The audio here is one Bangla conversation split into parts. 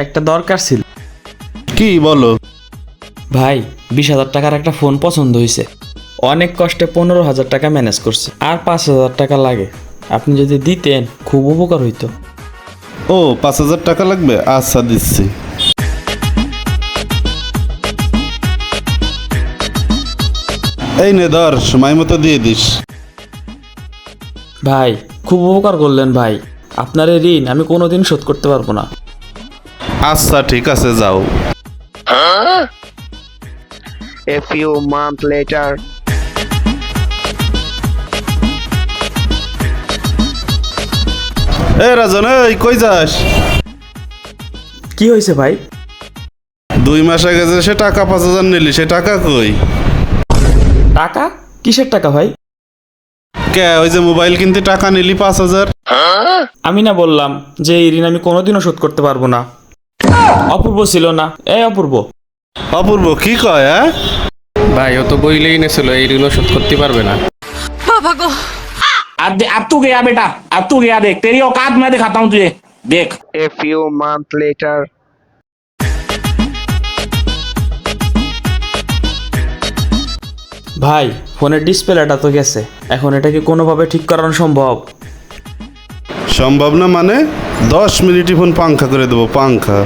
একটা দরকার ছিল। কি বলো? ভাই 20,000 টাকার একটা ফোন পছন্দ হয়েছে, অনেক কষ্টে 15,000 টাকা ম্যানেজ করছে, আর 5,000 টাকা লাগে। আপনি যদি দিতেন খুব উপকার হইতো। ও 5,000 টাকা লাগবে, আচ্ছা দিচ্ছি। এই নে ধর, সময় মতো দিয়ে দিস। ভাই খুব উপকার করলেন ভাই, আপনার এই ঋণ আমি কোনোদিন শোধ করতে পারবো না। আচ্ছা ঠিক আছে, যাও। A few months later. এ রাজন, এই কই যাস? কি হয়েছে ভাই? 2 মাস আগে যে সে টাকা 5,000 নিলি, সে টাকা কই? টাকা? কিসের টাকা ভাই? কে, ওই যে মোবাইল কিনতে টাকা নিলি 5,000? আমি না বললাম যে এই ঋণ আমি কোনোদিনও শোধ করতে পারবো না। অপূর্ব ছিল না? এই অপূর্ব। অপূর্ব কি কয়? হ্যাঁ ভাই ও তো বইলেই নেছিল এই ঋণ শোধ করতে পারবে না। अब तू गया बेटा, अब तू गया, देख तेरी औकात मैं दिखाता हूँ तुझे, देख। A few months later. ভাই ফোনের ডিসপ্লেটা তো গেছে, এখন এটা কি কোনোভাবে ঠিক করানো সম্ভব? সম্ভব না মানে? 10 মিনিটই ফোন পাংখা করে দেবো, পাংখা।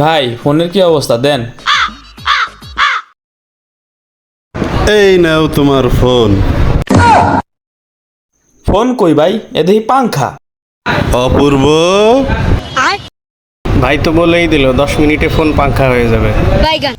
ভাই ফোনের কি অবস্থা দেন। এই নাও তোমার ফোন। ফোন কই ভাই? এ দেখি পাংখা। অপূর্ব, ভাই তো বলেই দিল 10 মিনিটে ফোন পাংখা হয়ে যাবে। Baigan.